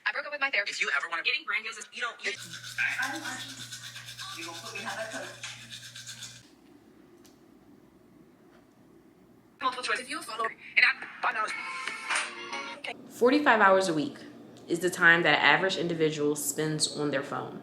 I broke up with my therapist. If you ever want to getting brand deals, you don't. You gonna put me how that color. Multiple choice. If you follow, and I know. Okay. 45 hours a week is the time that an average individual spends on their phone.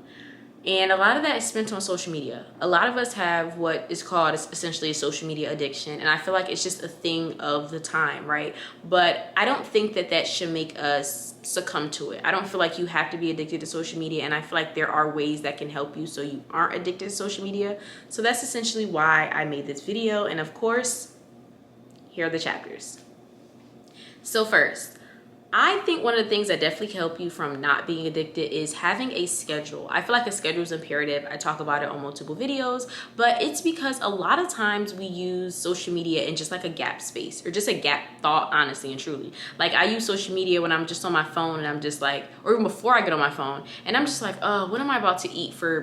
And a lot of that is spent on social media. A lot of us have what is called essentially a social media addiction. And I feel like it's just a thing of the time, right? But I don't think that that should make us succumb to it. I don't feel like you have to be addicted to social media. And I feel like there are ways that can help you so you aren't addicted to social media. So that's essentially why I made this video. And of course, here are the chapters. So first, I think one of the things that definitely can help you from not being addicted is having a schedule. I feel like a schedule is imperative. I talk about it on multiple videos, but it's because a lot of times we use social media in just like a gap space or just a gap thought, honestly and truly. Like I use social media when I'm just on my phone and I'm just like, or even before I get on my phone and I'm just like, oh, what am I about to eat for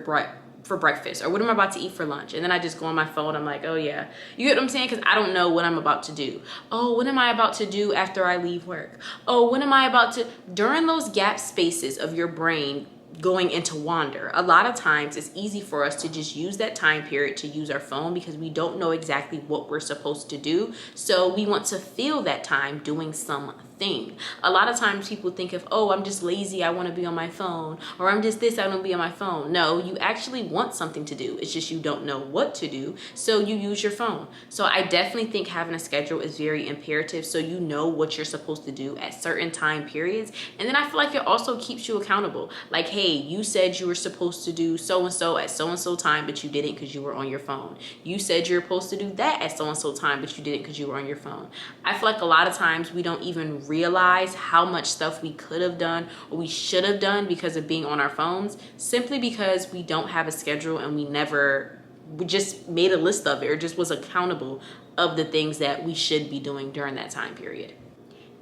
breakfast, or what am I about to eat for lunch? And then I just go on my phone. I'm like, oh yeah, you get what I'm saying? Because I don't know what I'm about to do. Oh, what am I about to do after I leave work? Oh, what am I about to, during those gap spaces of your brain going into wander, a lot of times it's easy for us to just use that time period to use our phone because we don't know exactly what we're supposed to do. So we want to fill that time doing something. A lot of times people think of, oh, I'm just lazy, I want to be on my phone, or I'm just this, I want to be on my phone. No, you actually want something to do. It's just you don't know what to do, so you use your phone. So I definitely think having a schedule is very imperative so you know what you're supposed to do at certain time periods. And then I feel like it also keeps you accountable. Like, hey, you said you were supposed to do so-and-so at so-and-so time, but you didn't because you were on your phone. You said you were supposed to do that at so-and-so time, but you didn't because you were on your phone. I feel like a lot of times we don't even realize how much stuff we could have done or we should have done because of being on our phones, simply because we don't have a schedule and we just made a list of it or just was accountable of the things that we should be doing during that time period.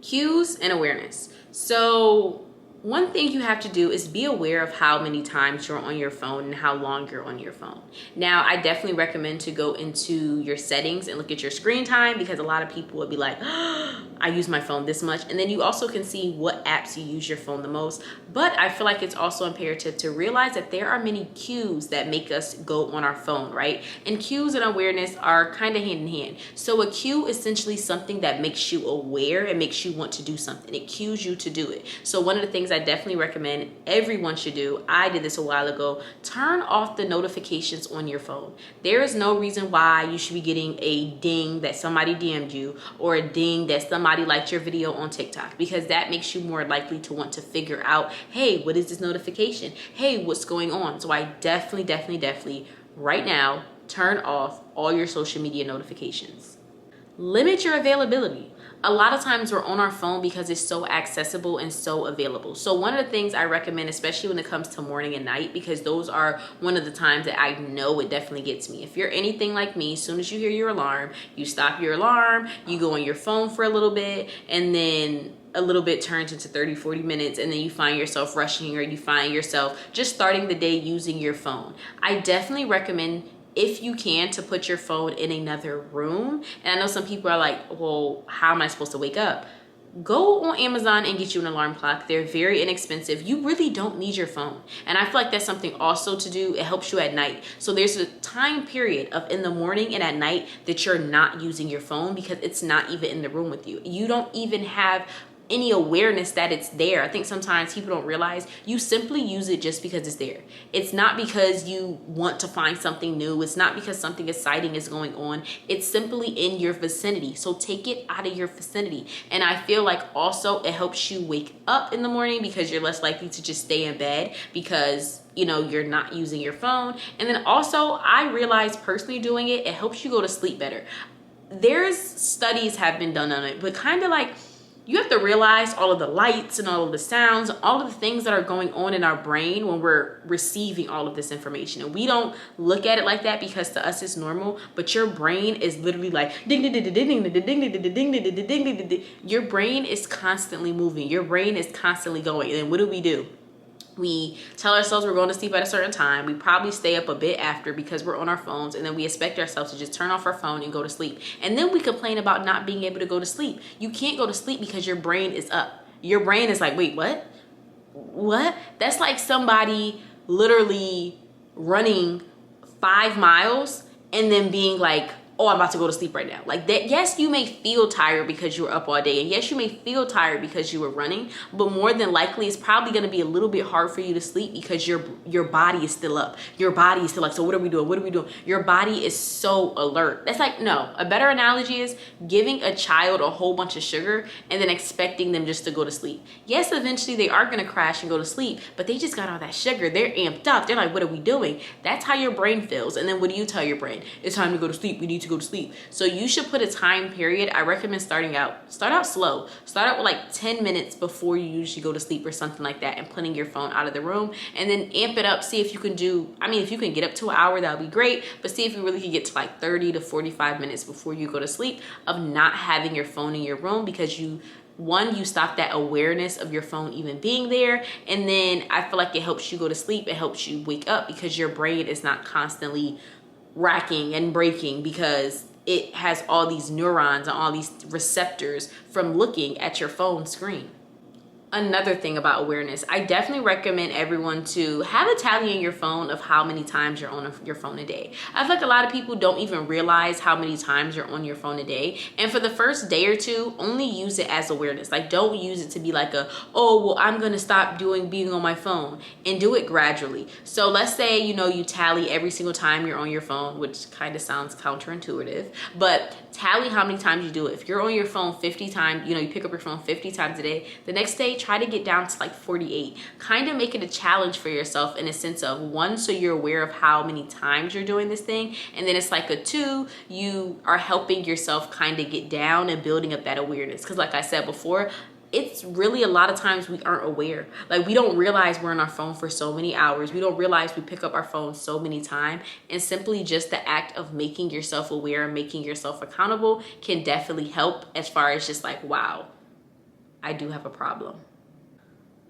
Cues and awareness. So one thing you have to do is be aware of how many times you're on your phone and how long you're on your phone. Now, I definitely recommend to go into your settings and look at your screen time, because a lot of people would be like, oh, I use my phone this much. And then you also can see what apps you use your phone the most. But I feel like it's also imperative to realize that there are many cues that make us go on our phone, right? And cues and awareness are kind of hand in hand. So a cue is essentially something that makes you aware and makes you want to do something. It cues you to do it. So one of the things I definitely recommend everyone should do, I did this a while ago, turn off the notifications on your phone. There is no reason why you should be getting a ding that somebody DM'd you or a ding that somebody liked your video on TikTok, because that makes you more likely to want to figure out, hey, what is this notification? Hey, what's going on? So I definitely right now turn off all your social media notifications. Limit your availability. A lot of times we're on our phone because it's so accessible and so available. So one of the things I recommend, especially when it comes to morning and night, because those are one of the times that I know it definitely gets me. If you're anything like me, as soon as you hear your alarm, you stop your alarm, you go on your phone for a little bit, and then a little bit turns into 30-40 minutes, and then you find yourself rushing, or you find yourself just starting the day using your phone. I definitely recommend, if you can, to put your phone in another room. And I know some people are like, well, how am I supposed to wake up? Go on Amazon and get you an alarm clock. They're very inexpensive. You really don't need your phone. And I feel like that's something also to do. It helps you at night. So there's a time period of in the morning and at night that you're not using your phone because it's not even in the room with you. You don't even have any awareness that it's there. I think sometimes people don't realize you simply use it just because it's there. It's not because you want to find something new. It's not because something exciting is going on. It's simply in your vicinity. So take it out of your vicinity. And I feel like also it helps you wake up in the morning because you're less likely to just stay in bed because you're not using your phone. And then also I realized personally doing it, it helps you go to sleep better. There's studies have been done on it, but kind of like, you have to realize all of the lights and all of the sounds, all of the things that are going on in our brain when we're receiving all of this information. And we don't look at it like that because to us it's normal, but your brain is literally like ding ding ding ding ding ding ding ding ding ding ding ding. Your brain is constantly moving. Your brain is constantly going. And then what do? We tell ourselves we're going to sleep at a certain time. We probably stay up a bit after because we're on our phones, and then we expect ourselves to just turn off our phone and go to sleep. And then we complain about not being able to go to sleep. You can't go to sleep because your brain is up. Your brain is like, wait, what? What? That's like somebody literally running 5 miles and then being like, oh, I'm about to go to sleep right now. Like that, yes, you may feel tired because you were up all day. And yes, you may feel tired because you were running, but more than likely it's probably gonna be a little bit hard for you to sleep because your body is still up. Your body is still like, so what are we doing? What are we doing? Your body is so alert. That's like, no, a better analogy is giving a child a whole bunch of sugar and then expecting them just to go to sleep. Yes, eventually they are gonna crash and go to sleep, but they just got all that sugar. They're amped up. They're like, what are we doing? That's how your brain feels. And then what do you tell your brain? It's time to go to sleep. We need to go to sleep. So you should put a time period. I recommend start out slow. Start out with like 10 minutes before you usually go to sleep or something like that, and putting your phone out of the room, and then amp it up. See if you can do, I mean, if you can get up to an hour, that would be great, but see if you really can get to like 30 to 45 minutes before you go to sleep of not having your phone in your room, because you stop that awareness of your phone even being there, and then I feel like it helps you go to sleep. It helps you wake up because your brain is not constantly racking and breaking because it has all these neurons and all these receptors from looking at your phone screen. Another thing about awareness, I definitely recommend everyone to have a tally in your phone of how many times you're on your phone a day. I feel like a lot of people don't even realize how many times you're on your phone a day. And for the first day or two, only use it as awareness. Like, don't use it to be like oh, well, I'm gonna stop being on my phone, and do it gradually. So let's say, you tally every single time you're on your phone, which kind of sounds counterintuitive, but tally how many times you do it. If you're on your phone 50 times, you pick up your phone 50 times a day, the next day, try to get down to like 48. Kind of make it a challenge for yourself in a sense of, one, so you're aware of how many times you're doing this thing, and then it's like a 2, you are helping yourself kind of get down and building up that awareness. Because like I said before, it's really a lot of times we aren't aware. Like, we don't realize we're on our phone for so many hours. We don't realize we pick up our phone so many times. And simply just the act of making yourself aware and making yourself accountable can definitely help, as far as just like, wow, I do have a problem.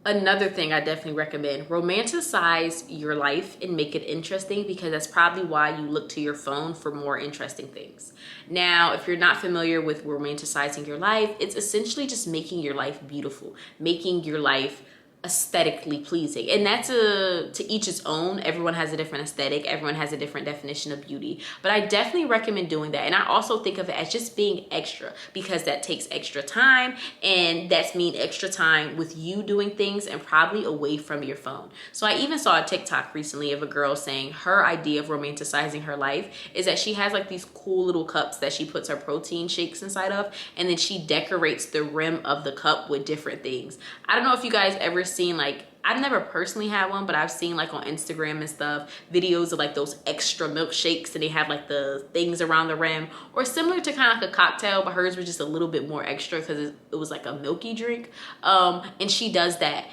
Another thing I definitely recommend, romanticize your life and make it interesting, because that's probably why you look to your phone for more interesting things. Now, if you're not familiar with romanticizing your life, it's essentially just making your life beautiful, making your life aesthetically pleasing. And that's to each its own. Everyone has a different aesthetic. Everyone has a different definition of beauty. But I definitely recommend doing that. And I also think of it as just being extra, because that takes extra time, and that's mean extra time with you doing things and probably away from your phone. So I even saw a TikTok recently of a girl saying her idea of romanticizing her life is that she has like these cool little cups that she puts her protein shakes inside of, and then she decorates the rim of the cup with different things. I don't know if you guys ever seen, like, I've never personally had one, but I've seen like on Instagram and stuff, videos of like those extra milkshakes, and they have like the things around the rim, or similar to kind of like a cocktail, but hers was just a little bit more extra because it was like a milky drink. And she does that.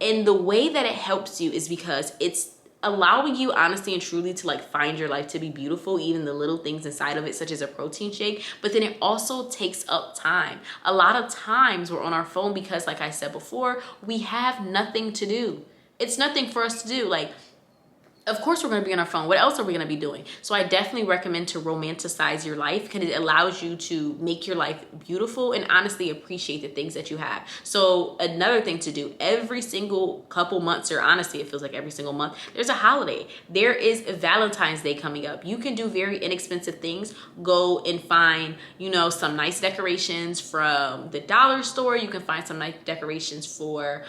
And the way that it helps you is because it's allowing you honestly and truly to like find your life to be beautiful, even the little things inside of it, such as a protein shake. But then it also takes up time. A lot of times we're on our phone because, like I said before, we have nothing to do. It's nothing for us to do. Like, of course we're going to be on our phone. What else are we going to be doing? So I definitely recommend to romanticize your life, because it allows you to make your life beautiful and honestly appreciate the things that you have. So another thing to do, every single couple months, or honestly it feels like every single month, there's a holiday. There is Valentine's Day coming up. You can do very inexpensive things. Go and find, some nice decorations from the dollar store. You can find some nice decorations from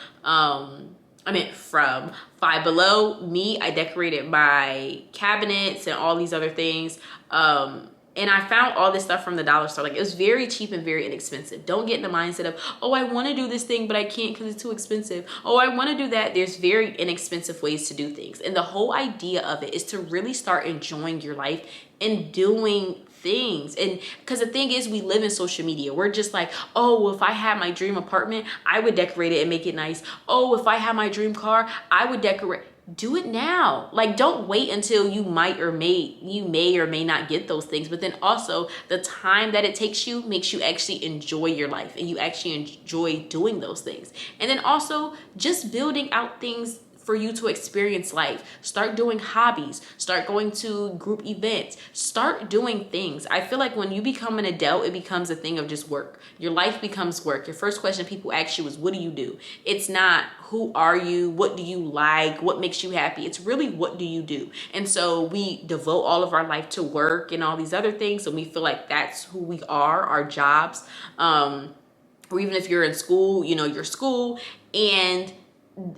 Five Below. Me, I decorated my cabinets and all these other things. And I found all this stuff from the dollar store. Like, it was very cheap and very inexpensive. Don't get in the mindset of, oh, I want to do this thing, but I can't because it's too expensive. Oh, I want to do that. There's very inexpensive ways to do things. And the whole idea of it is to really start enjoying your life and doing things. And because the thing is, we live in social media. We're just like, oh, well, if I had my dream apartment, I would decorate it and make it nice. Oh, if I had my dream car, I would decorate. Do it now. Like, don't wait until you may or may not get those things. But then also, the time that it takes you makes you actually enjoy your life, and you actually enjoy doing those things. And then also just building out things for you to experience life. Start doing hobbies, start going to group events, start doing things. I feel like when you become an adult, it becomes a thing of just work. Your life becomes work. Your first question people ask you is, what do you do? It's not, who are you? What do you like? What makes you happy? It's really, what do you do? And so we devote all of our life to work and all these other things. And we feel like that's who we are, our jobs. Or even if you're in school, you know, your school. And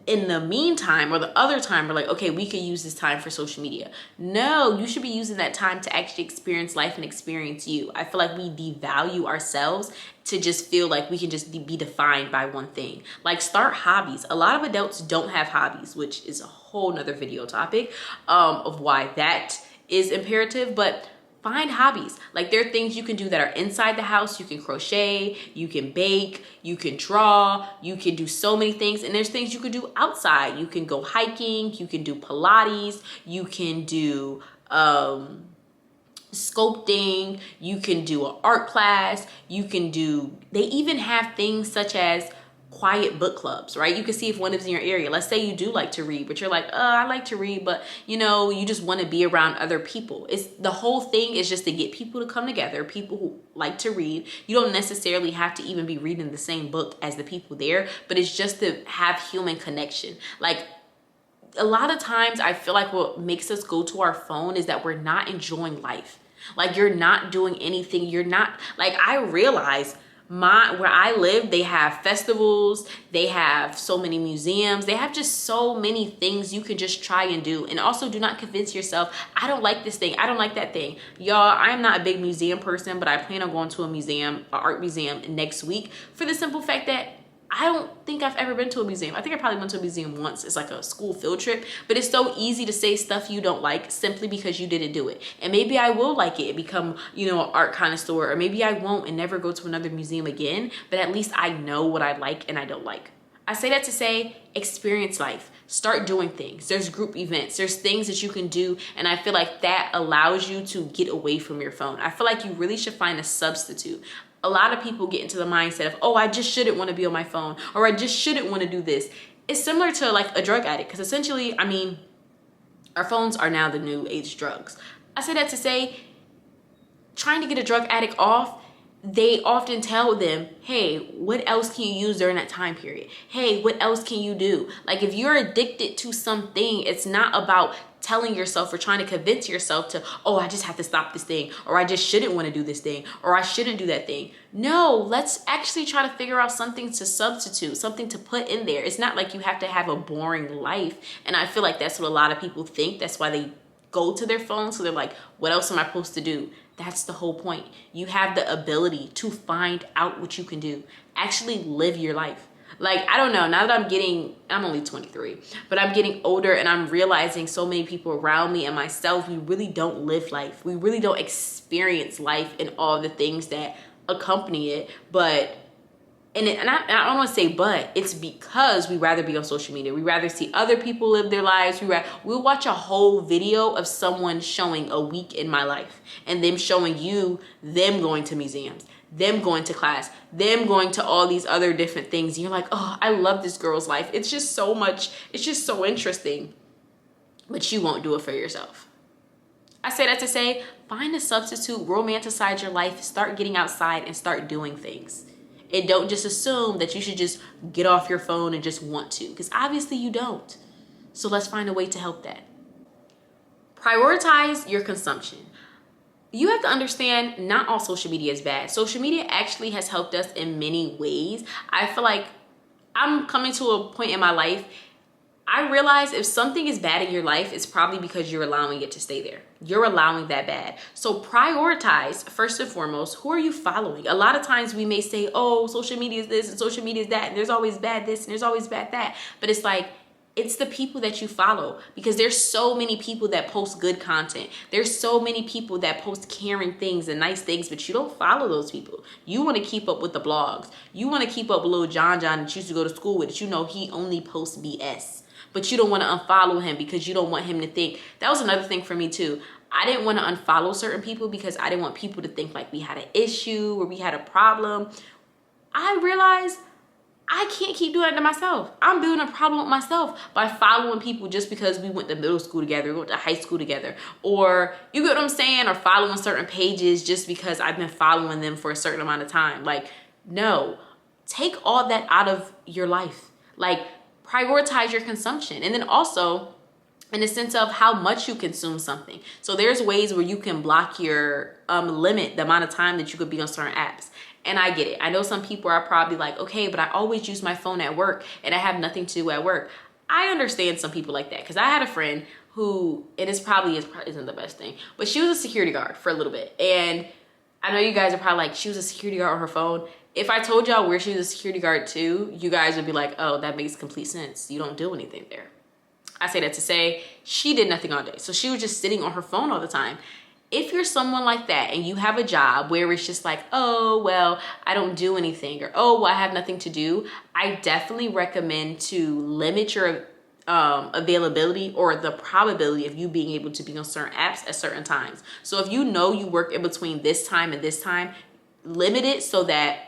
in the meantime, or the other time, we're like, okay, we could use this time for social media. No, you should be using that time to actually experience life and experience you. I feel like we devalue ourselves to just feel like we can just be defined by one thing. Like, start hobbies. A lot of adults don't have hobbies, which is a whole nother video topic of why that is imperative. But find hobbies. Like, there are things you can do that are inside the house. You can crochet, you can bake, you can draw, you can do so many things. And there's things you can do outside. You can go hiking, you can do Pilates, you can do sculpting, you can do an art class, you can do, they even have things such as quiet book clubs, right? You can see if one is in your area. Let's say you do like to read, but you're like, I like to read, but you know, you just want to be around other people. It's the whole thing is just to get people to come together, people who like to read. You don't necessarily have to even be reading the same book as the people there, but it's just to have human connection. Like, a lot of times I feel like what makes us go to our phone is that we're not enjoying life. Like, you're not doing anything. You're not, like, I realize where I live, they have festivals, they have so many museums, they have just so many things you can just try and do. And also, do not convince yourself, I don't like this thing, I don't like that thing. Y'all, I'm not a big museum person, but I plan on going to a museum, an art museum next week, for the simple fact that I don't think I've ever been to a museum. I think I probably went to a museum once. It's like a school field trip, but it's so easy to say stuff you don't like simply because you didn't do it. And maybe I will like it and become, you know, an art connoisseur, or maybe I won't and never go to another museum again, but at least I know what I like and I don't like. I say that to say, experience life. Start doing things. There's group events. There's things that you can do. And I feel like that allows you to get away from your phone. I feel like you really should find a substitute. A lot of people get into the mindset of, oh, I just shouldn't want to be on my phone, or I just shouldn't want to do this. It's similar to like a drug addict, because essentially, I mean, our phones are now the new age drugs. I say that to say, trying to get a drug addict off, they often tell them, hey, what else can you use during that time period? Hey, what else can you do? Like, if you're addicted to something, it's not about telling yourself or trying to convince yourself to, oh, I just have to stop this thing, or I just shouldn't want to do this thing, or I shouldn't do that thing. No, let's actually try to figure out something to substitute, something to put in there. It's not like you have to have a boring life. And I feel like that's what a lot of people think. That's why they go to their phone. So they're like, what else am I supposed to do? That's the whole point. You have the ability to find out what you can do. Actually live your life. Like, I don't know, now that I'm only 23, but I'm getting older and I'm realizing so many people around me and myself, we really don't live life. We really don't experience life and all the things that accompany it. But, I don't want to say but, it's because we rather be on social media. We rather see other people live their lives. We'll watch a whole video of someone showing a week in my life and them showing you them going to museums, them going to class, them going to all these other different things. And you're like, oh, I love this girl's life. It's just so much. It's just so interesting. But you won't do it for yourself. I say that to say, find a substitute, romanticize your life, start getting outside and start doing things. And don't just assume that you should just get off your phone and just want to, because obviously you don't. So let's find a way to help that. Prioritize your consumption. You have to understand, not all social media is bad. Social media actually has helped us in many ways. I feel like I'm coming to a point in my life, I realize if something is bad in your life, it's probably because you're allowing it to stay there. You're allowing that bad. So prioritize, first and foremost, who are you following? A lot of times we may say, oh, social media is this and social media is that, and there's always bad this and there's always bad that. But it's like, it's the people that you follow, because there's so many people that post good content. There's so many people that post caring things and nice things, but you don't follow those people. You want to keep up with the blogs. You want to keep up with little John that you used to go to school with, that you know he only posts BS. But you don't want to unfollow him because you don't want him to think. That was another thing for me too. I didn't want to unfollow certain people because I didn't want people to think like we had an issue or we had a problem. I realized I can't keep doing that to myself. I'm building a problem with myself by following people just because we went to middle school together, we went to high school together, or you get what I'm saying, or following certain pages just because I've been following them for a certain amount of time. Like, no, take all that out of your life. Like, prioritize your consumption. And then also, in the sense of how much you consume something. So there's ways where you can block your limit, the amount of time that you could be on certain apps. And I get it. I know some people are probably like, okay, but I always use my phone at work and I have nothing to do at work. I understand some people like that, because I had a friend who, and it probably isn't the best thing, but she was a security guard for a little bit. And I know you guys are probably like, she was a security guard on her phone. If I told y'all where she was a security guard to, you guys would be like, oh, that makes complete sense. You don't do anything there. I say that to say she did nothing all day. So she was just sitting on her phone all the time. If you're someone like that and you have a job where it's just like, oh, well, I don't do anything, or, oh, well, I have nothing to do, I definitely recommend to limit your availability or the probability of you being able to be on certain apps at certain times. So if you know you work in between this time and this time, limit it so that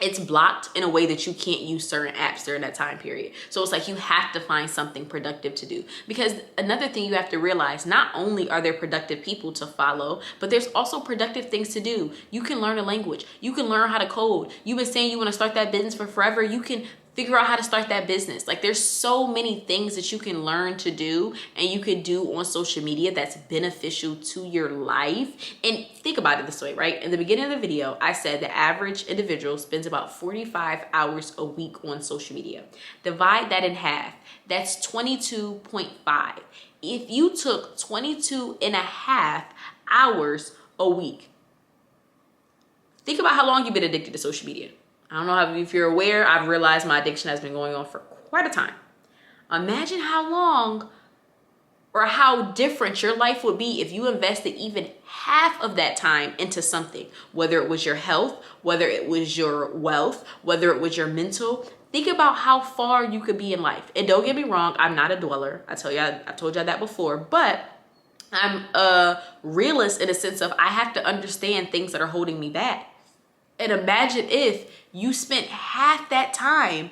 it's blocked in a way that you can't use certain apps during that time period. So it's like you have to find something productive to do. Because another thing you have to realize, not only are there productive people to follow, but there's also productive things to do. You can learn a language. You can learn how to code. You've been saying you want to start that business for forever. You can figure out how to start that business. Like, there's so many things that you can learn to do and you can do on social media that's beneficial to your life. And think about it this way, right? In the beginning of the video, I said the average individual spends about 45 hours a week on social media. Divide that in half. That's 22.5. If you took 22 and a half hours a week, think about how long you've been addicted to social media. I don't know if you're aware, I've realized my addiction has been going on for quite a time. Imagine how long or how different your life would be if you invested even half of that time into something, whether it was your health, whether it was your wealth, whether it was your mental. Think about how far you could be in life. And don't get me wrong, I'm not a dweller. I told y'all that before, but I'm a realist in a sense of I have to understand things that are holding me back. And imagine if you spent half that time,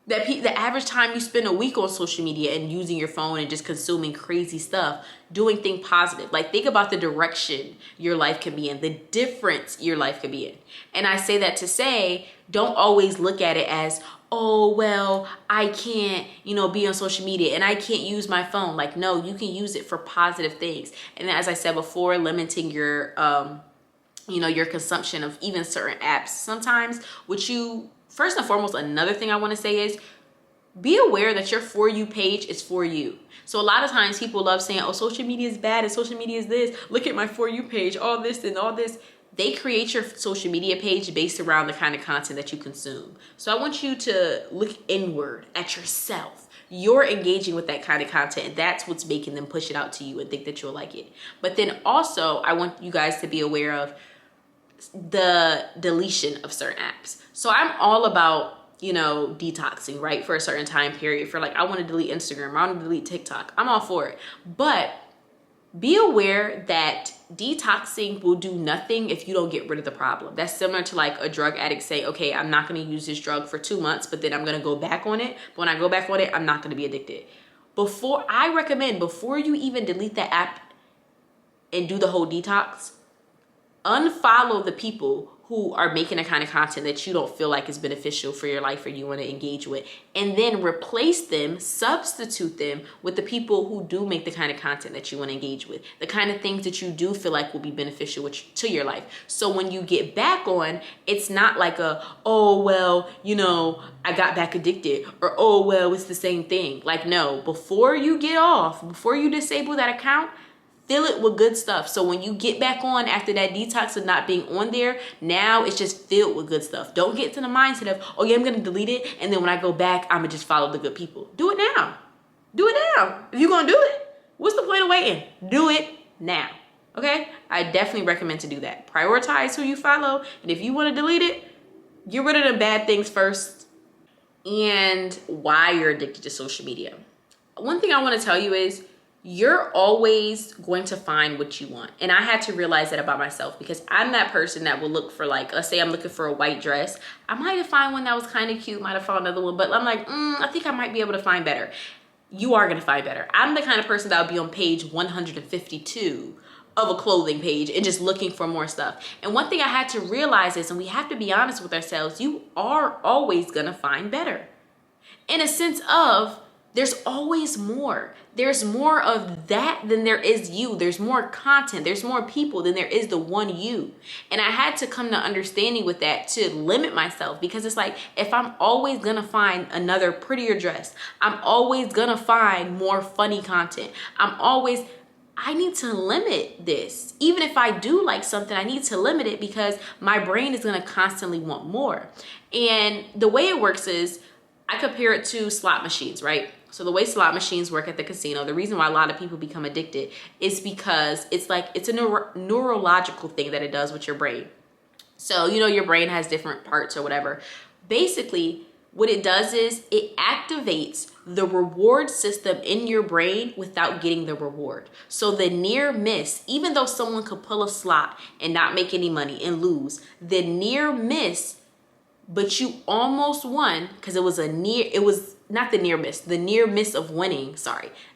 the average time you spend a week on social media and using your phone and just consuming crazy stuff, doing things positive. Like, think about the direction your life can be in, the difference your life could be in. And I say that to say, don't always look at it as, oh, well, I can't, be on social media and I can't use my phone. Like, no, you can use it for positive things. And as I said before, limiting your your consumption of even certain apps. Sometimes first and foremost, another thing I want to say is be aware that your For You page is for you. So a lot of times people love saying, oh, social media is bad and social media is this. Look at my For You page, all this and all this. They create your social media page based around the kind of content that you consume. So I want you to look inward at yourself. You're engaging with that kind of content, and that's what's making them push it out to you and think that you'll like it. But then also, I want you guys to be aware of the deletion of certain apps. So I'm all about, detoxing, right? For a certain time period. For like, I want to delete Instagram, I want to delete TikTok. I'm all for it. But be aware that detoxing will do nothing if you don't get rid of the problem. That's similar to like a drug addict say, okay, I'm not going to use this drug for 2 months, but then I'm going to go back on it. But when I go back on it, I'm not going to be addicted. Before you even delete that app and do the whole detox, unfollow the people who are making the kind of content that you don't feel like is beneficial for your life or you want to engage with, and then replace them, substitute them with the people who do make the kind of content that you want to engage with, the kind of things that you do feel like will be beneficial to your life. So when you get back on, it's not like oh, well, I got back addicted, or oh, well, it's the same thing. Like, no, before you get off, before you disable that account, fill it with good stuff. So when you get back on after that detox of not being on there, now it's just filled with good stuff. Don't get to the mindset of, oh yeah, I'm going to delete it, and then when I go back, I'm going to just follow the good people. Do it now. Do it now. If you're going to do it, what's the point of waiting? Do it now. Okay? I definitely recommend to do that. Prioritize who you follow, and if you want to delete it, get rid of the bad things first and why you're addicted to social media. One thing I want to tell you is, you're always going to find what you want. And I had to realize that about myself, because I'm that person that will look for, like, let's say I'm looking for a white dress. I might have found one that was kind of cute, might have found another one, but I'm like, I think I might be able to find better. You are gonna find better. I'm the kind of person that would be on page 152 of a clothing page and just looking for more stuff. And one thing I had to realize is, and we have to be honest with ourselves, you are always gonna find better. In a sense of, there's always more. There's more of that than there is you. There's more content. There's more people than there is the one you. And I had to come to understanding with that to limit myself, because it's like, if I'm always gonna find another prettier dress, I'm always gonna find more funny content, I need to limit this. Even if I do like something, I need to limit it, because my brain is gonna constantly want more. And the way it works is, I compare it to slot machines, right? So the way slot machines work at the casino, the reason why a lot of people become addicted is because it's a neurological thing that it does with your brain. So, you know, your brain has different parts or whatever. Basically, what it does is it activates the reward system in your brain without getting the reward. So the near miss, even though someone could pull a slot and not make any money and lose, the near miss, but you almost won, because the near miss of winning,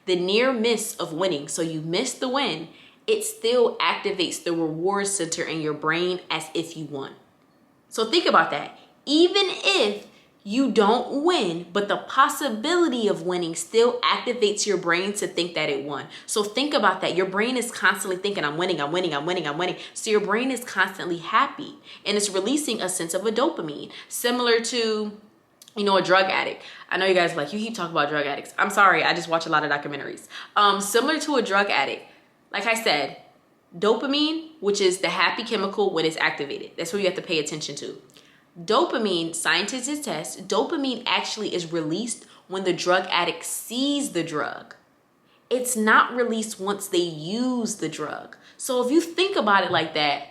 the near miss of winning. So you missed the win, it still activates the reward center in your brain as if you won. So think about that. Even if you don't win, but the possibility of winning still activates your brain to think that it won. So think about that. Your brain is constantly thinking, I'm winning, I'm winning, I'm winning, I'm winning. So your brain is constantly happy, and it's releasing a sense of a dopamine, similar to, you know, a drug addict. I know you guys are like, you keep talking about drug addicts. I'm sorry, I just watch a lot of documentaries. Similar to a drug addict, like I said, dopamine, which is the happy chemical when it's activated. That's what you have to pay attention to. Dopamine, scientists test, dopamine actually is released when the drug addict sees the drug. It's not released once they use the drug. So if you think about it like that,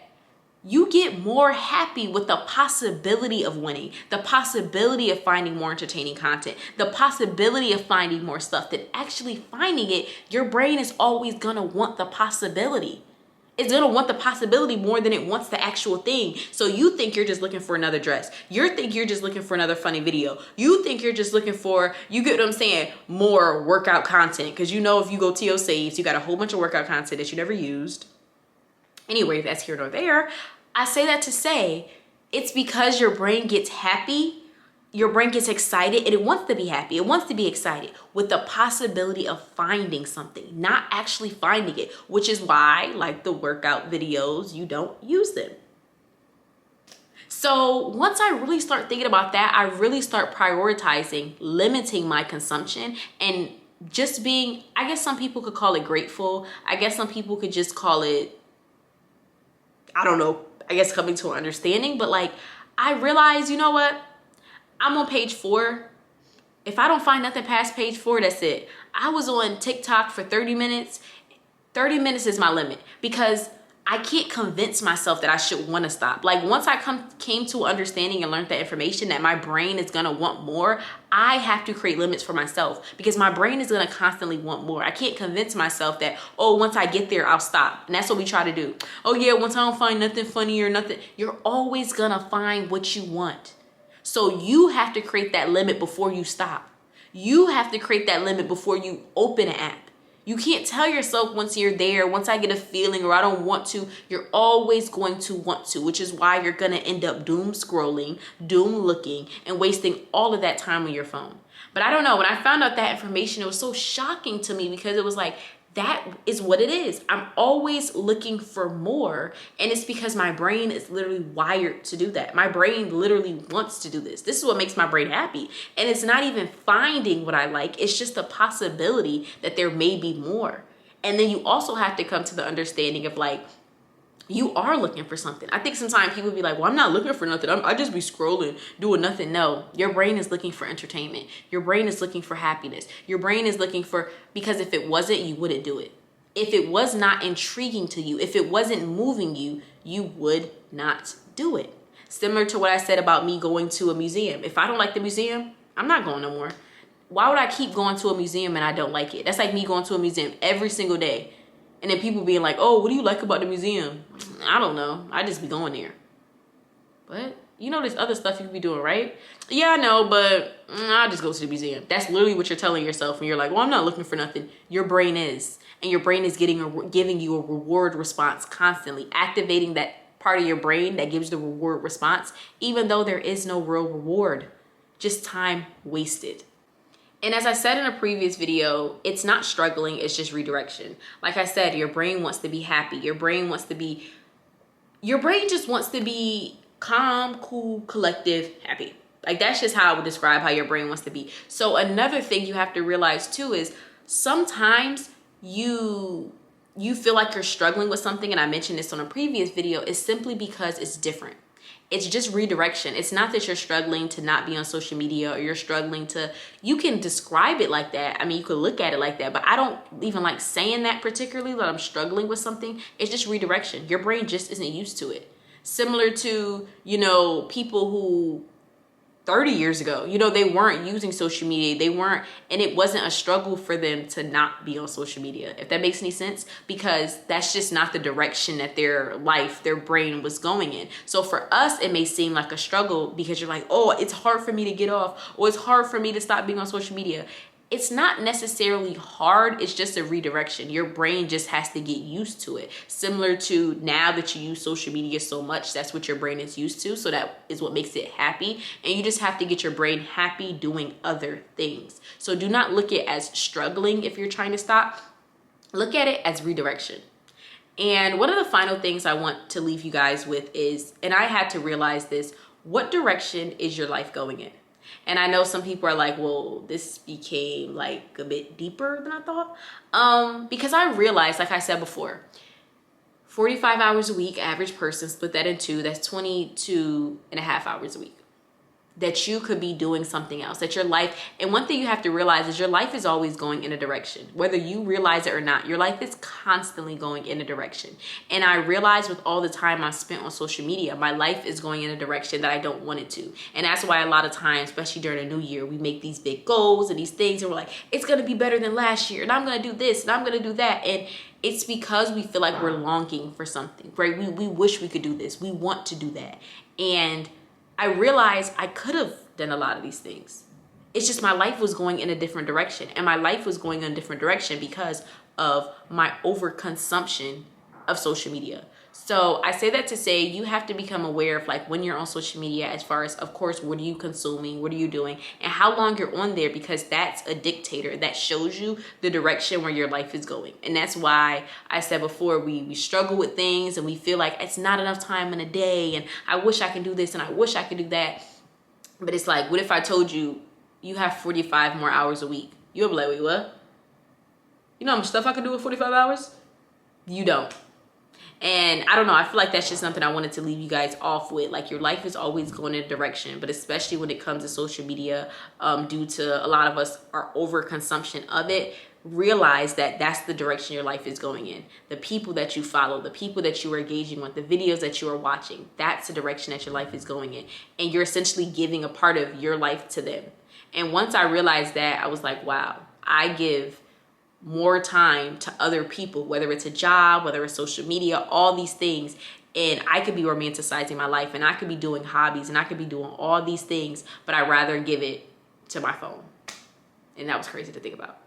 you get more happy with the possibility of winning, the possibility of finding more entertaining content, the possibility of finding more stuff than actually finding it. Your brain is always gonna want the possibility. It's gonna want the possibility more than it wants the actual thing. So you think you're just looking for another dress. You think you're just looking for another funny video. You think you're just looking for, you get what I'm saying, more workout content. Because you know, if you go to your saves, you got a whole bunch of workout content that you never used. Anyway, that's here nor there. I say that to say, it's because your brain gets happy, your brain gets excited, and it wants to be happy. It wants to be excited with the possibility of finding something, not actually finding it, which is why, like the workout videos, you don't use them. So once I really start thinking about that, I really start prioritizing, limiting my consumption, and just being, I guess some people could call it grateful. I guess some people could just call it, I don't know, I guess coming to an understanding. But like, I realized, you know what? I'm on page 4. If I don't find nothing past page 4, that's it. I was on TikTok for 30 minutes. 30 minutes is my limit, because I can't convince myself that I should want to stop. Like, once I came to understanding and learned that information that my brain is going to want more, I have to create limits for myself, because my brain is going to constantly want more. I can't convince myself that, oh, once I get there, I'll stop. And that's what we try to do. Oh yeah, once I don't find nothing funny or nothing, you're always going to find what you want. So you have to create that limit before you stop. You have to create that limit before you open an app. You can't tell yourself once you're there, once I get a feeling or I don't want to. You're always going to want to, which is why you're going to end up doom scrolling, doom looking, and wasting all of that time on your phone. But I don't know, when I found out that information, it was so shocking to me, because it was like, that is what it is. I'm always looking for more. And it's because my brain is literally wired to do that. My brain literally wants to do this. This is what makes my brain happy. And it's not even finding what I like. It's just the possibility that there may be more. And then you also have to come to the understanding of, like, you are looking for something. I think sometimes people be like, well, I'm not looking for nothing. I just be scrolling, doing nothing. No, your brain is looking for entertainment. Your brain is looking for happiness. Your brain is looking for, because if it wasn't, you wouldn't do it. If it was not intriguing to you, if it wasn't moving you, you would not do it. Similar to what I said about me going to a museum. If I don't like the museum, I'm not going no more. why would I keep going to a museum and I don't like it? That's like me going to a museum every single day. And then people being like, oh, what do you like about the museum? I don't know. I just be going there. But you know there's other stuff you could be doing, right? Yeah, I know, but I'll just go to the museum. That's literally what you're telling yourself when you're like, well, I'm not looking for nothing. Your brain is. And your brain is giving you a reward response constantly, activating that part of your brain that gives the reward response, even though there is no real reward, just time wasted. And as I said in a previous video, it's not struggling, it's just redirection. Like I said, your brain wants to be happy. Your brain just wants to be calm, cool, collective, happy. Like that's just how I would describe how your brain wants to be. So another thing you have to realize too is sometimes you feel like you're struggling with something, and I mentioned this on a previous video, is simply because it's different. It's just redirection. It's not that you're struggling to not be on social media or you're struggling to, you can describe it like that. I mean, you could look at it like that, but I don't even like saying that particularly, that I'm struggling with something. It's just redirection. Your brain just isn't used to it. Similar to, you know, people who 30 years ago, you know, they weren't using social media. They weren't, and it wasn't a struggle for them to not be on social media, if that makes any sense, because that's just not the direction that their life, their brain was going in. So for us, it may seem like a struggle because you're like, oh, it's hard for me to get off, or it's hard for me to stop being on social media. It's not necessarily hard, it's just a redirection. Your brain just has to get used to it. Similar to now that you use social media so much, that's what your brain is used to. So that is what makes it happy. And you just have to get your brain happy doing other things. So do not look at it as struggling if you're trying to stop. Look at it as redirection. And one of the final things I want to leave you guys with is, and I had to realize this, what direction is your life going in? And I know some people are like, well, this became like a bit deeper than I thought. Because I realized, like I said before, 45 hours a week, average person, split that in two, that's 22 and a half hours a week. That you could be doing something else, that your life, and one thing you have to realize is your life is always going in a direction. Whether you realize it or not, your life is constantly going in a direction. And I realize with all the time I spent on social media, my life is going in a direction that I don't want it to. And that's why a lot of times, especially during the new year, we make these big goals and these things and we're like, it's gonna be better than last year, and I'm gonna do this and I'm gonna do that. And it's because we feel like we're longing for something, right? We wish we could do this, we want to do that. And I realized I could have done a lot of these things. It's just my life was going in a different direction. And my life was going in a different direction because of my overconsumption of social media. So I say that to say you have to become aware of like when you're on social media, as far as, of course, what are you consuming? What are you doing? And how long you're on there, because that's a dictator that shows you the direction where your life is going. And that's why I said before, we struggle with things and we feel like it's not enough time in a day. And I wish I can do this and I wish I could do that. But it's like, what if I told you you have 45 more hours a week? You'll be like, wait, what? You know how much stuff I could do with 45 hours? You don't. And I don't know, I feel like that's just something I wanted to leave you guys off with. Like, your life is always going in a direction, but especially when it comes to social media, due to a lot of us our overconsumption of it, realize that that's the direction your life is going in. The people that you follow, the people that you are engaging with, the videos that you are watching, that's the direction that your life is going in. And you're essentially giving a part of your life to them. And once I realized that, I was like, wow, I give more time to other people, whether it's a job, whether it's social media, all these things. And I could be romanticizing my life and I could be doing hobbies and I could be doing all these things, but I'd rather give it to my phone. And that was crazy to think about.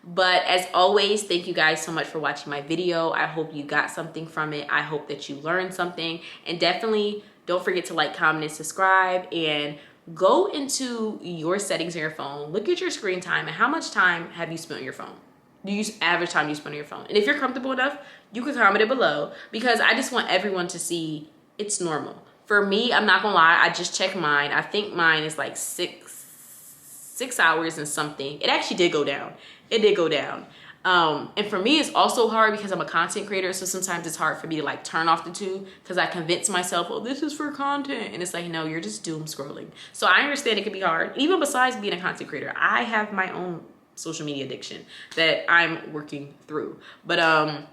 But as always, thank you guys so much for watching my video. I hope you got something from it. I hope that you learned something. And definitely don't forget to like, comment, and subscribe. And go into your settings on your phone. Look at your screen time and how much time have you spent on your phone. Do you average time you spend on your phone? And if you're comfortable enough, you can comment it below, because I just want everyone to see it's normal. For me, I'm not gonna lie, I just checked mine. I think mine is like six hours and something. It actually did go down. It did go down. And for me, it's also hard because I'm a content creator. So sometimes it's hard for me to like turn off the two, because I convince myself, oh, this is for content. And it's like, no, you're just doom scrolling. So I understand it can be hard. Even besides being a content creator, I have my own social media addiction that I'm working through. But I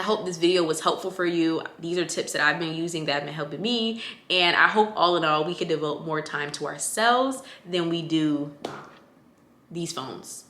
hope this video was helpful for you. These are tips that I've been using that have been helping me. And I hope all in all, we could devote more time to ourselves than we do these phones.